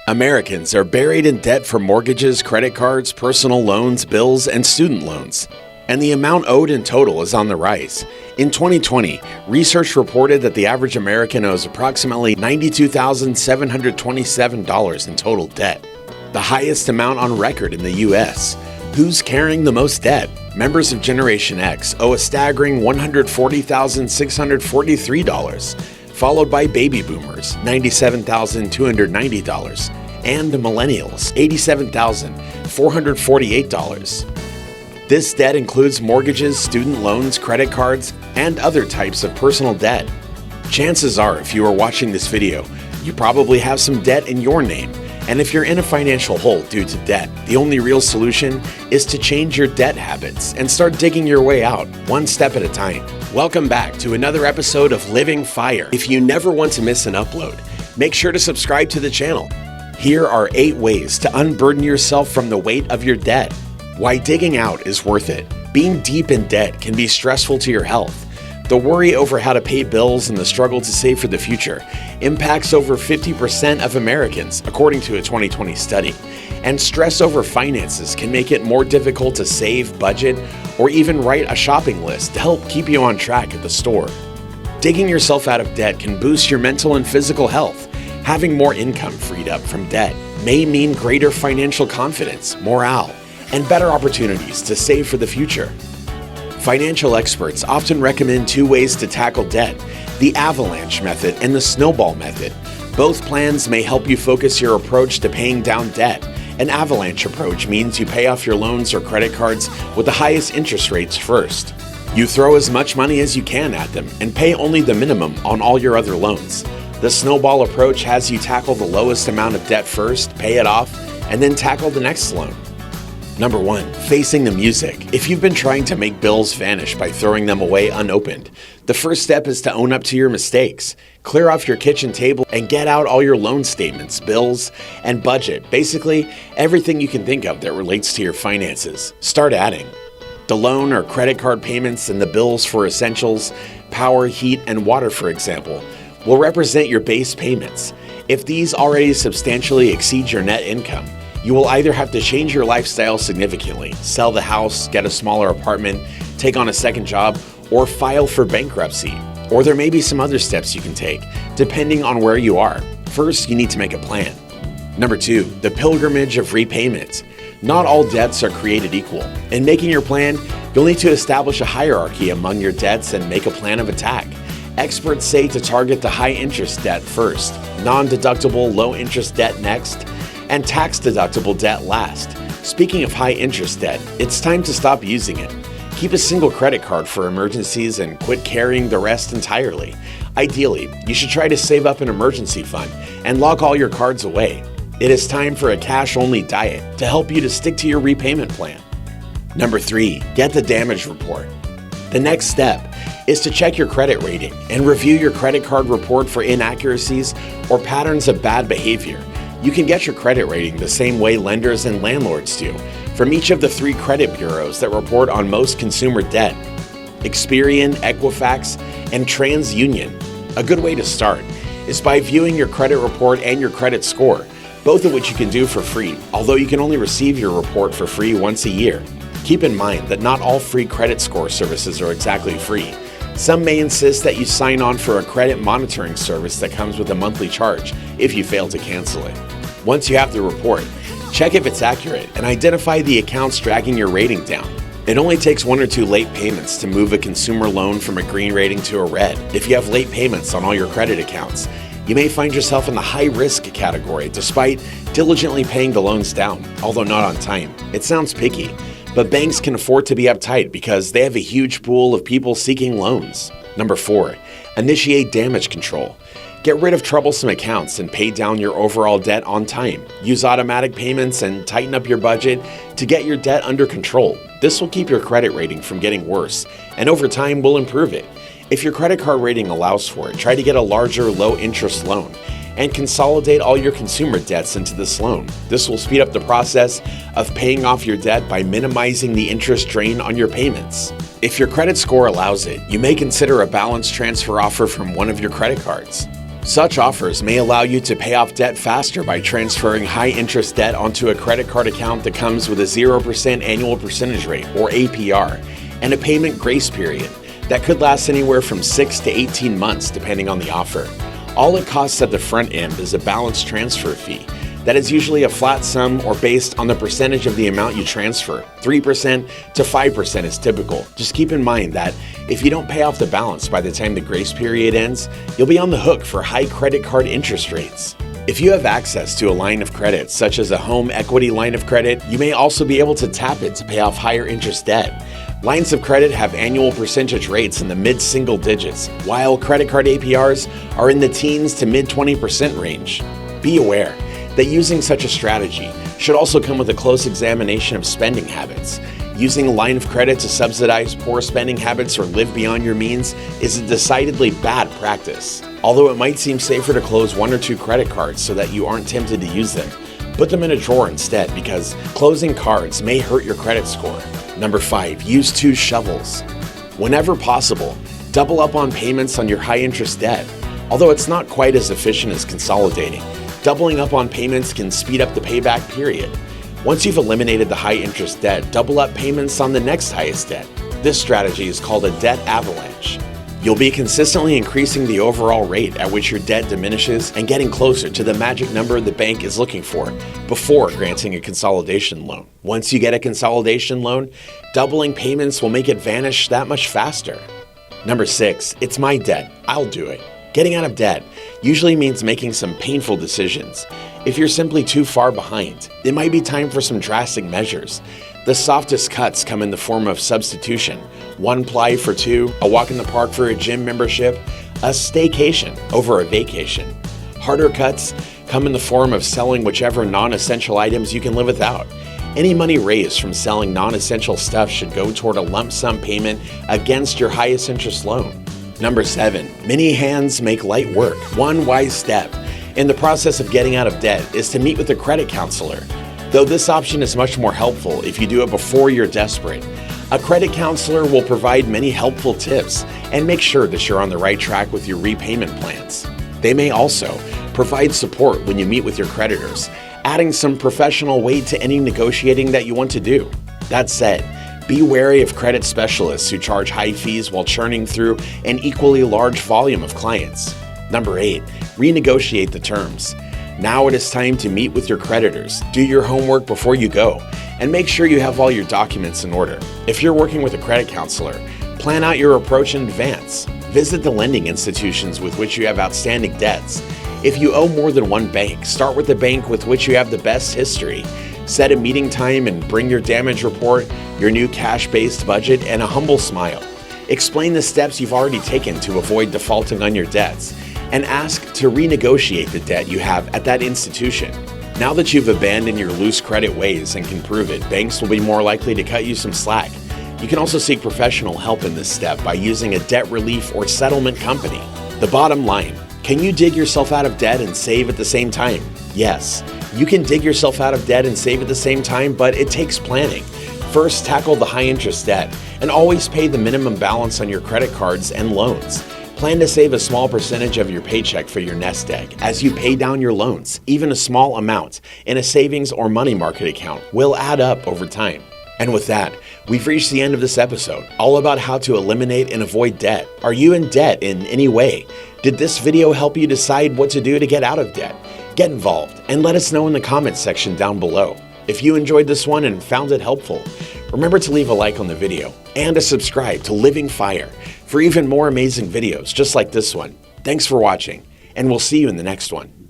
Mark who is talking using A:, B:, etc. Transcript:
A: Americans are buried in debt for mortgages, credit cards, personal loans, bills, and student loans. And the amount owed in total is on the rise. In 2020, research reported that the average American owes approximately $92,727 in total debt, the highest amount on record in the U.S. Who's carrying the most debt? Members of Generation X owe a staggering $140,643, followed by baby boomers, $97,290, and Millennials, $87,448. This debt includes mortgages, student loans, credit cards, and other types of personal debt. Chances are, if you are watching this video, you probably have some debt in your name. And if you're in a financial hole due to debt, the only real solution is to change your debt habits and start digging your way out, one step at a time. Welcome back to another episode of Living Fire. If you never want to miss an upload, make sure to subscribe to the channel. Here are 8 ways to unburden yourself from the weight of your debt. Why digging out is worth it. Being deep in debt can be stressful to your health. The worry over how to pay bills and the struggle to save for the future impacts over 50% of Americans, according to a 2020 study. And stress over finances can make it more difficult to save, budget, or even write a shopping list to help keep you on track at the store. Digging yourself out of debt can boost your mental and physical health. Having more income freed up from debt may mean greater financial confidence, morale, and better opportunities to save for the future. Financial experts often recommend 2 ways to tackle debt: the avalanche method and the snowball method. Both plans may help you focus your approach to paying down debt. An avalanche approach means you pay off your loans or credit cards with the highest interest rates first. You throw as much money as you can at them and pay only the minimum on all your other loans. The snowball approach has you tackle the lowest amount of debt first, pay it off, and then tackle the next loan. Number 1, facing the music. If you've been trying to make bills vanish by throwing them away unopened, the first step is to own up to your mistakes. Clear off your kitchen table and get out all your loan statements, bills, and budget. Basically, everything you can think of that relates to your finances. Start adding. The loan or credit card payments and the bills for essentials, power, heat, and water, for example, will represent your base payments. If these already substantially exceed your net income, you will either have to change your lifestyle significantly, sell the house, get a smaller apartment, take on a second job, or file for bankruptcy. Or there may be some other steps you can take, depending on where you are. First, you need to make a plan. Number 2, the pilgrimage of repayment. Not all debts are created equal. In making your plan, you'll need to establish a hierarchy among your debts and make a plan of attack. Experts say to target the high-interest debt first, non-deductible low-interest debt next, and tax-deductible debt last. Speaking of high-interest debt, it's time to stop using it. Keep a single credit card for emergencies and quit carrying the rest entirely. Ideally, you should try to save up an emergency fund and lock all your cards away. It is time for a cash-only diet to help you to stick to your repayment plan. Number 3, get the damage report. The next step is to check your credit rating and review your credit card report for inaccuracies or patterns of bad behavior. You can get your credit rating the same way lenders and landlords do from each of the 3 credit bureaus that report on most consumer debt: Experian, Equifax, and TransUnion. A good way to start is by viewing your credit report and your credit score, both of which you can do for free, although you can only receive your report for free once a year. Keep in mind that not all free credit score services are exactly free. Some may insist that you sign on for a credit monitoring service that comes with a monthly charge if you fail to cancel it. Once you have the report, check if it's accurate and identify the accounts dragging your rating down. It only takes 1 or 2 late payments to move a consumer loan from a green rating to a red. If you have late payments on all your credit accounts, you may find yourself in the high-risk category despite diligently paying the loans down, although not on time. It sounds picky, but banks can afford to be uptight because they have a huge pool of people seeking loans. Number 4, initiate damage control. Get rid of troublesome accounts and pay down your overall debt on time. Use automatic payments and tighten up your budget to get your debt under control. This will keep your credit rating from getting worse, and over time will improve it. If your credit card rating allows for it, try to get a larger low-interest loan and consolidate all your consumer debts into this loan. This will speed up the process of paying off your debt by minimizing the interest drain on your payments. If your credit score allows it, you may consider a balance transfer offer from one of your credit cards. Such offers may allow you to pay off debt faster by transferring high-interest debt onto a credit card account that comes with a 0% annual percentage rate, or APR, and a payment grace period that could last anywhere from 6 to 18 months depending on the offer. All it costs at the front end is a balance transfer fee that is usually a flat sum or based on the percentage of the amount you transfer. 3% to 5% is typical. Just keep in mind that if you don't pay off the balance by the time the grace period ends, you'll be on the hook for high credit card interest rates. If you have access to a line of credit, such as a home equity line of credit, you may also be able to tap it to pay off higher interest debt. Lines of credit have annual percentage rates in the mid-single digits, while credit card APRs are in the teens to mid-20% range. Be aware that using such a strategy should also come with a close examination of spending habits. Using a line of credit to subsidize poor spending habits or live beyond your means is a decidedly bad practice. Although it might seem safer to close 1 or 2 credit cards so that you aren't tempted to use them, put them in a drawer instead, because closing cards may hurt your credit score. Number 5, use 2 shovels. Whenever possible, double up on payments on your high-interest debt. Although it's not quite as efficient as consolidating, doubling up on payments can speed up the payback period. Once you've eliminated the high-interest debt, double up payments on the next highest debt. This strategy is called a debt avalanche. You'll be consistently increasing the overall rate at which your debt diminishes and getting closer to the magic number the bank is looking for before granting a consolidation loan. Once you get a consolidation loan, doubling payments will make it vanish that much faster. Number 6, it's my debt, I'll do it. Getting out of debt usually means making some painful decisions. If you're simply too far behind, it might be time for some drastic measures. The softest cuts come in the form of substitution, 1 ply for 2, a walk in the park for a gym membership, a staycation over a vacation. Harder cuts come in the form of selling whichever non-essential items you can live without. Any money raised from selling non-essential stuff should go toward a lump sum payment against your highest interest loan. Number 7, many hands make light work. One wise step in the process of getting out of debt is to meet with a credit counselor. Though this option is much more helpful if you do it before you're desperate. A credit counselor will provide many helpful tips and make sure that you're on the right track with your repayment plans. They may also provide support when you meet with your creditors, adding some professional weight to any negotiating that you want to do. That said, be wary of credit specialists who charge high fees while churning through an equally large volume of clients. Number 8, renegotiate the terms. Now it is time to meet with your creditors, do your homework before you go, and make sure you have all your documents in order. If you're working with a credit counselor, plan out your approach in advance. Visit the lending institutions with which you have outstanding debts. If you owe more than one bank, start with the bank with which you have the best history. Set a meeting time and bring your damage report, your new cash-based budget, and a humble smile. Explain the steps you've already taken to avoid defaulting on your debts, and ask to renegotiate the debt you have at that institution. Now that you've abandoned your loose credit ways and can prove it, banks will be more likely to cut you some slack. You can also seek professional help in this step by using a debt relief or settlement company. The bottom line, can you dig yourself out of debt and save at the same time? Yes, you can dig yourself out of debt and save at the same time, but it takes planning. First, tackle the high interest debt and always pay the minimum balance on your credit cards and loans. Plan to save a small percentage of your paycheck for your nest egg as you pay down your loans. Even a small amount in a savings or money market account will add up over time. And with that, we've reached the end of this episode, all about how to eliminate and avoid debt. Are you in debt in any way? Did this video help you decide what to do to get out of debt? Get involved and let us know in the comments section down below. If you enjoyed this one and found it helpful, remember to leave a like on the video and to subscribe to Living Fire for even more amazing videos just like this one. Thanks for watching, and we'll see you in the next one.